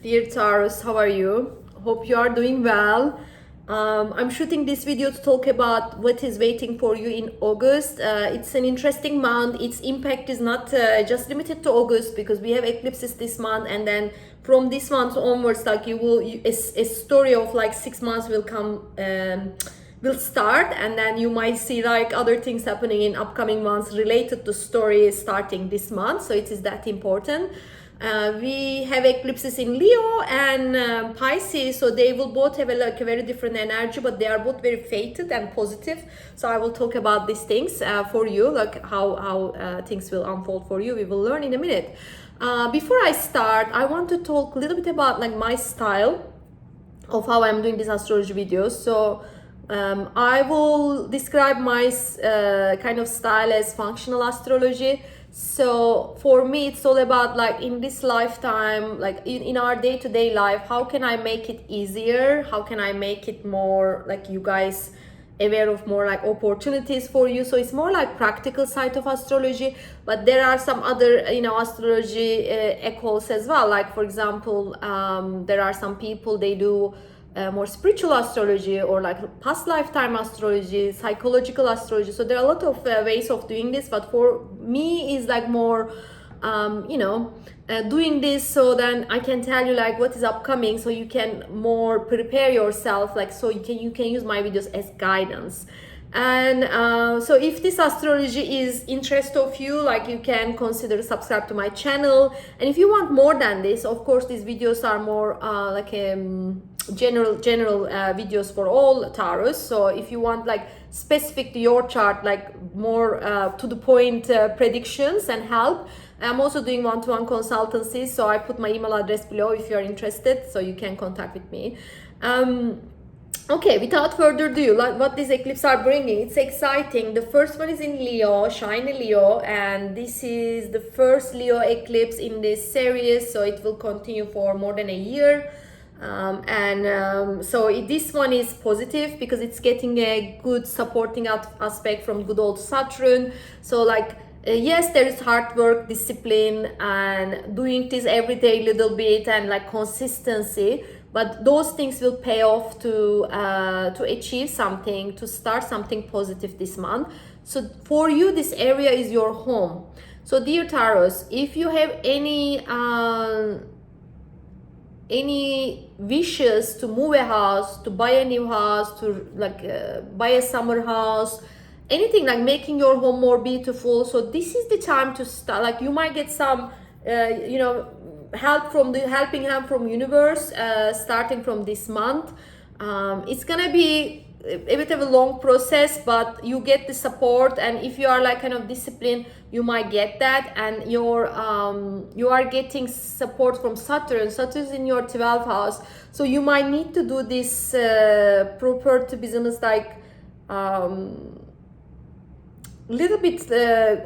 Dear Taurus, how are you? Hope you are doing well. I'm shooting this video to talk about what is waiting for you in August. It's an interesting month. Its impact is not just limited to August because we have eclipses this month, and then from this month onwards, like a story of like 6 months will come. Will start, and then you might see like other things happening in upcoming months related to story starting this month, so it is that important. We have eclipses in Leo and Pisces, so they will both have a very different energy, but they are both very fated and positive. So I will talk about these things for you, like how things will unfold for you. We will learn in a minute. Before I start, I want to talk a little bit about like my style of how I'm doing these astrology videos. So I will describe my kind of style as functional astrology. So for me, it's all about like in this lifetime, like in our day-to-day life, how can I make it easier? How can I make it more like you guys aware of more like opportunities for you? So it's more like practical side of astrology, but there are some other astrology echoes as well. Like for example, there are some people, they do more spiritual astrology or like past lifetime astrology, psychological astrology. So there are a lot of ways of doing this, but for me is like more doing this so then I can tell you like what is upcoming, so you can more prepare yourself, like so you can use my videos as guidance. And so if this astrology is interest of you, like you can consider subscribe to my channel. And if you want more than this, of course these videos are more general videos for all Taurus. So if you want like specific to your chart, like more to the point predictions and help, I'm also doing one-to-one consultancy, so I put my email address below if you're interested, so you can contact with me. Okay, without further ado, like what these eclipses are bringing, it's exciting. The first one is in Leo, shiny Leo, and this is the first Leo eclipse in this series, so it will continue for more than a year. This one is positive because it's getting a good supporting aspect from good old Saturn. So like yes, there is hard work, discipline, and doing this every day little bit, and like consistency, but those things will pay off to achieve something, to start something positive this month. So for you, this area is your home. So dear Taurus, if you have any wishes to move a house, to buy a new house, to like buy a summer house, anything like making your home more beautiful, so this is the time to start. Like you might get some helping hand from universe starting from this month. It's gonna be a bit of a long process, but you get the support, and if you are like kind of disciplined, you might get that. And you are getting support from Saturn. Saturn is in your 12th house, so you might need to do this proper to business, like little bit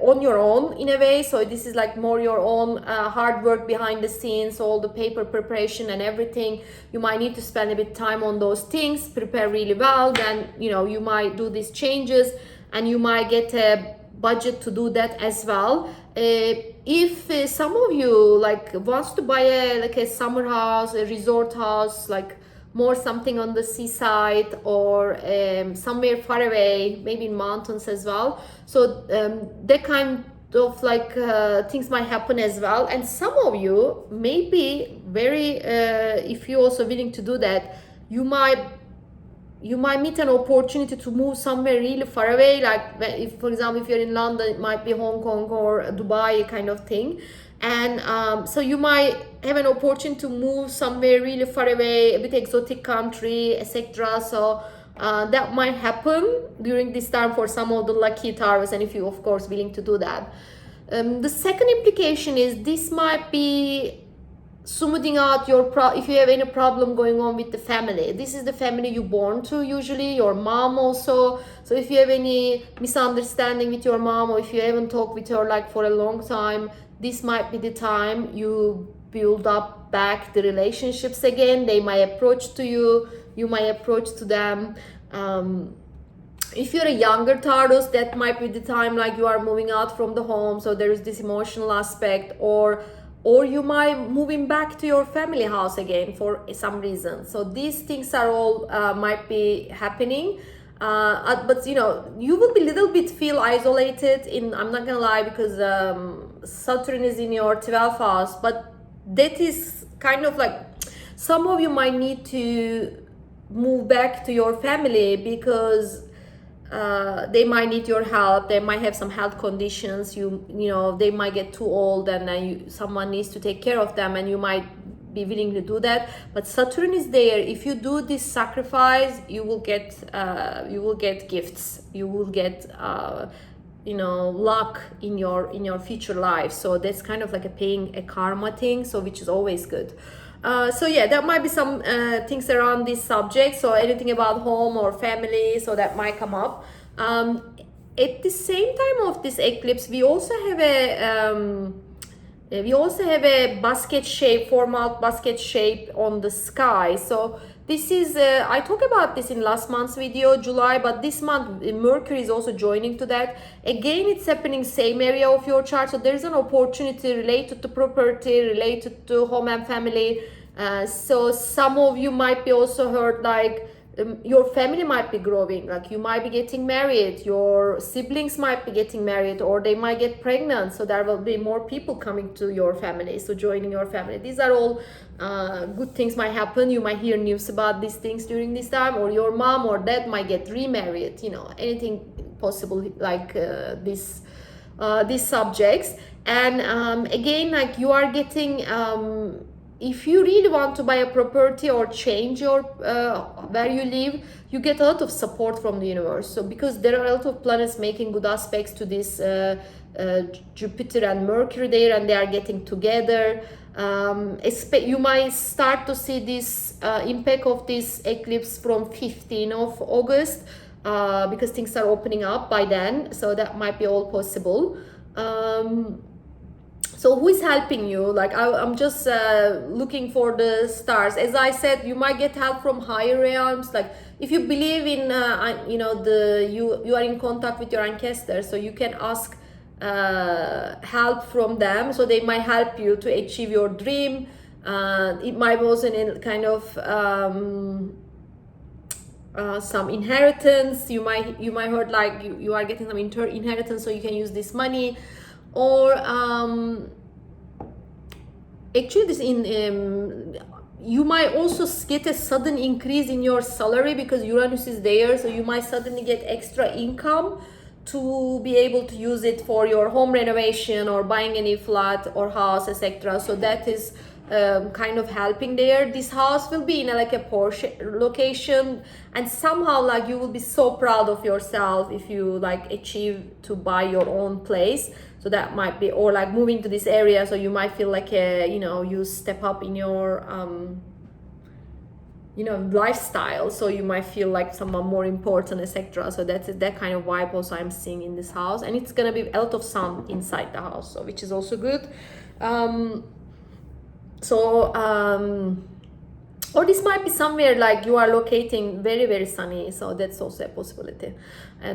on your own in a way. So this is like more your own hard work behind the scenes, all the paper preparation and everything. You might need to spend a bit time on those things, prepare really well. Then you might do these changes, and you might get a budget to do that as well. If some of you like wants to buy a summer house, a resort house, like more something on the seaside or somewhere far away, maybe in mountains as well. So that kind of like things might happen as well. And some of you may be very, if you're also willing to do that, you might meet an opportunity to move somewhere really far away. Like if, for example, if you're in London, it might be Hong Kong or Dubai kind of thing. And so you might have an opportunity to move somewhere really far away, a bit exotic country, etc. So that might happen during this time for some of the lucky Taurus, and if you of course willing to do that. The second implication is this might be smoothing out if you have any problem going on with the family. This is the family you born to, usually your mom also. So if you have any misunderstanding with your mom, or if you haven't talked with her like for a long time, this might be the time you build up back the relationships again. They might approach to you, you might approach to them. If you're a younger Taurus, that might be the time like you are moving out from the home, so there is this emotional aspect, or or you might moving back to your family house again for some reason. So these things are all might be happening. But you know, you will be a little bit feel isolated in, I'm not gonna lie, because Saturn is in your 12th house, but that is kind of like, some of you might need to move back to your family because they might need your help. They might have some health conditions. You know, they might get too old, and then someone needs to take care of them, and you might be willing to do that. But Saturn is there. If you do this sacrifice, you will get gifts. You will get you know, luck in your future life. So that's kind of like a paying a karma thing. So which is always good. So yeah, there might be some things around this subject. So anything about home or family, so that might come up. At the same time of this eclipse, we also have a basket shape, Fomahault basket shape on the sky. So this is, I talked about this in last month's video, July, but this month Mercury is also joining to that. Again, it's happening same area of your chart. So there's an opportunity related to property, related to home and family. So some of you might be also heard like, your family might be growing, like you might be getting married, your siblings might be getting married, or they might get pregnant. So there will be more people coming to your family, so joining your family. These are all good things might happen. You might hear news about these things during this time, or your mom or dad might get remarried, you know, anything possible like these subjects. And again, like you are getting if you really want to buy a property or change your where you live, you get a lot of support from the universe. So because there are a lot of planets making good aspects to this Jupiter and Mercury there, and they are getting together. You might start to see this impact of this eclipse from 15th of August because things are opening up by then. So that might be all possible. So who is helping you? Like I'm just looking for the stars. As I said, you might get help from higher realms. Like if you believe in, you know, you are in contact with your ancestors, so you can ask help from them. So they might help you to achieve your dream. It might also in kind of some inheritance. You might heard like you are getting some inheritance, so you can use this money. Or actually this you might also get a sudden increase in your salary because Uranus is there, so you might suddenly get extra income to be able to use it for your home renovation or buying any flat or house, etc. So that is kind of helping there. This house will be in like a Porsche location, and somehow like you will be so proud of yourself if you like achieve to buy your own place. So that might be, or like moving to this area, so you might feel like you know, you step up in your you know, lifestyle, so you might feel like someone more important, etc. So that's that kind of vibe also I'm seeing in this house, and it's gonna be a lot of sun inside the house, so which is also good. Or this might be somewhere like you are locating very, very sunny, so that's also a possibility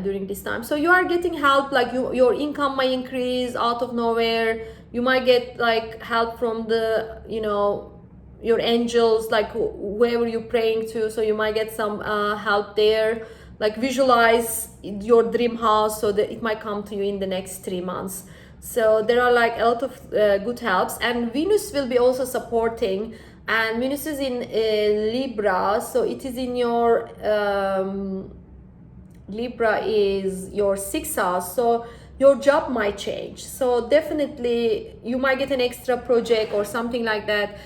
during this time. So you are getting help, like your income might increase out of nowhere. You might get like help from the, you know, your angels, like whoever you're praying to, so you might get some help there. Like visualize your dream house, so that it might come to you in the next 3 months. So there are like a lot of good helps, and Venus will be also supporting. And Venus is in Libra, so it is in your Libra is your 6th house, so your job might change. So definitely you might get an extra project or something like that,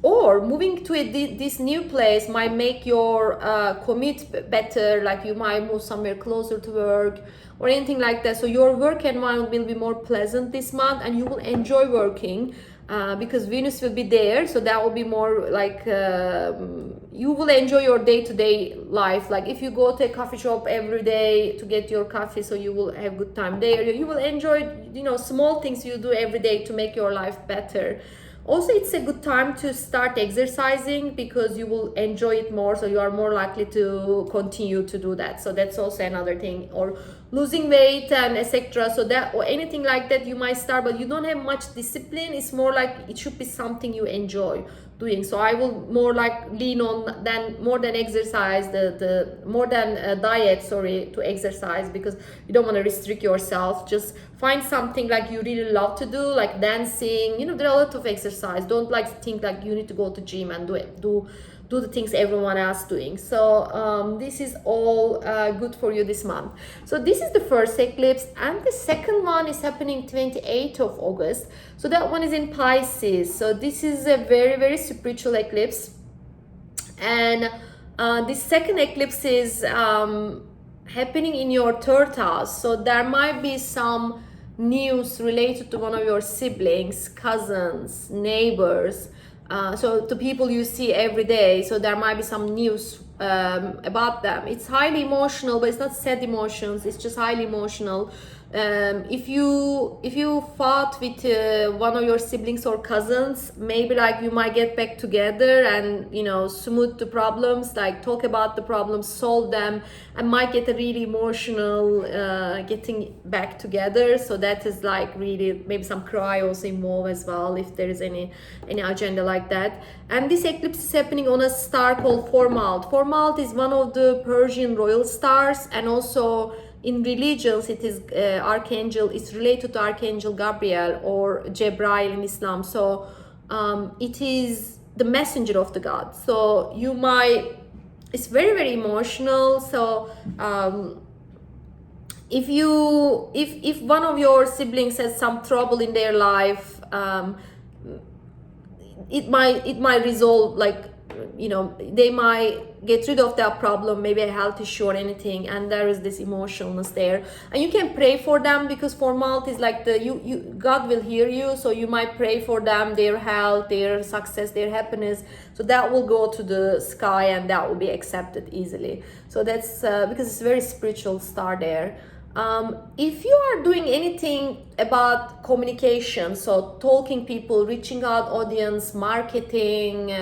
or moving to this new place might make your commute better. Like you might move somewhere closer to work or anything like that. So your work environment will be more pleasant this month, and you will enjoy working. Because Venus will be there, so that will be more like you will enjoy your day-to-day life. Like if you go to a coffee shop every day to get your coffee, so you will have good time there. You will enjoy, you know, small things you do every day to make your life better. Also, it's a good time to start exercising because you will enjoy it more, so you are more likely to continue to do that. So that's also another thing. Or losing weight and etc. So that, or anything like that, you might start, but you don't have much discipline. It's more like it should be something you enjoy doing. So I will more like lean on more than exercise, the more than diet, sorry, to exercise, because you don't want to restrict yourself. Just find something like you really love to do, like dancing. You know, there are a lot of exercise. Don't like think like you need to go to gym and do the things everyone else doing. So this is all good for you this month. So this is the first eclipse, and the second one is happening 28th of August. So that one is in Pisces. So this is a very, very spiritual eclipse. And this second eclipse is happening in your third house. So there might be some news related to one of your siblings, cousins, neighbors. So to people you see every day, so there might be some news about them. It's highly emotional, but it's not sad emotions, it's just highly emotional. If you fought with one of your siblings or cousins, maybe like you might get back together and, you know, smooth the problems, like talk about the problems, solve them, and might get a really emotional getting back together. So that is like really maybe some cry also involved as well, if there is any agenda like that. And this eclipse is happening on a star called Fomahault. Fomahault is one of the Persian royal stars, and also in religions it is archangel. It's related to Archangel Gabriel or Jebrail in Islam. So it is the messenger of the God. So you might, it's very, very emotional. So if one of your siblings has some trouble in their life, it might resolve, like, you know, they might get rid of that problem, maybe a health issue or anything, and there is this emotionalness there. And you can pray for them, because Fomahault is like God will hear you, so you might pray for them, their health, their success, their happiness. So that will go to the sky and that will be accepted easily. So that's because it's a very spiritual star there. If you are doing anything about communication, so talking people, reaching out audience, marketing,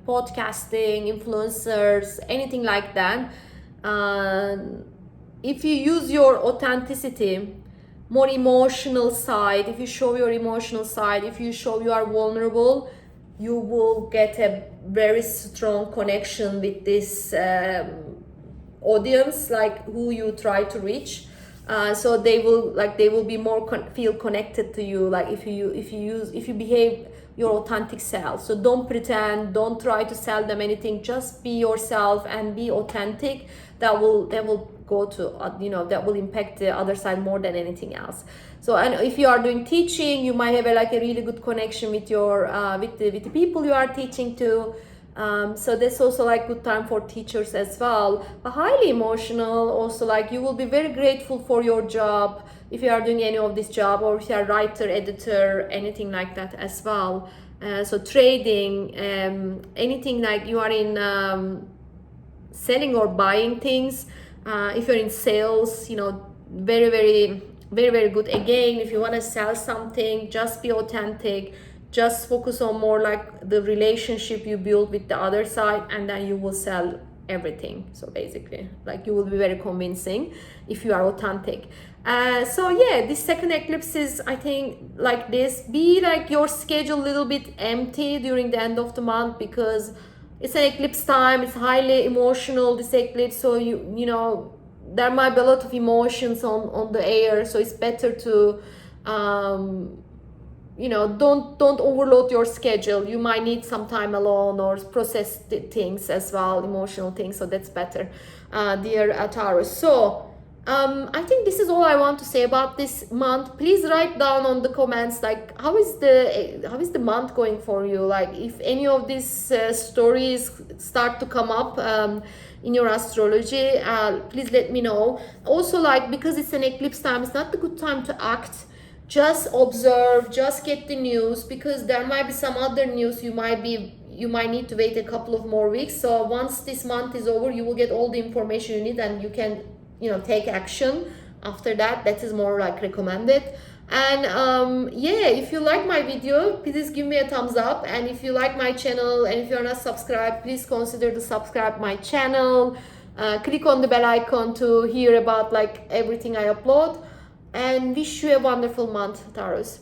podcasting, influencers, anything like that, if you use your authenticity, more emotional side, if you show your emotional side, if you show you are vulnerable, you will get a very strong connection with this audience, like who you try to reach. So they will be more feel connected to you, like if you behave your authentic self. So don't pretend, don't try to sell them anything, just be yourself and be authentic. That will go to, you know, that will impact the other side more than anything else. So, and if you are doing teaching, you might have a really good connection with your with the people you are teaching to. So that's also like good time for teachers as well, but highly emotional. Also, like you will be very grateful for your job if you are doing any of this job, or if you are writer, editor, anything like that as well. So trading, anything like you are in selling or buying things. If you're in sales, you know, very, very, very, very good. Again, if you want to sell something, just be authentic. Just focus on more like the relationship you build with the other side, and then you will sell everything. So basically, like you will be very convincing if you are authentic. So yeah, this second eclipse is, I think, like this. Be like your schedule a little bit empty during the end of the month, because it's an eclipse time. It's highly emotional, this eclipse. So you know, there might be a lot of emotions on the air. So it's better to you know, don't overload your schedule. You might need some time alone or process things as well, emotional things. So that's better, dear Taurus. So I think this is all I want to say about this month. Please write down on the comments, like how is the month going for you? Like if any of these stories start to come up in your astrology, please let me know. Also, like, because it's an eclipse time, it's not a good time to act. Just observe, just get the news, because there might be some other news you might need to wait a couple of more weeks. So once this month is over, you will get all the information you need, and you can, you know, take action after that. That is more like recommended. And yeah, if you like my video, please give me a thumbs up. And if you like my channel and if you're not subscribed, please consider to subscribe my channel. Click on the bell icon to hear about like everything I upload. And wish you a wonderful month, Taurus.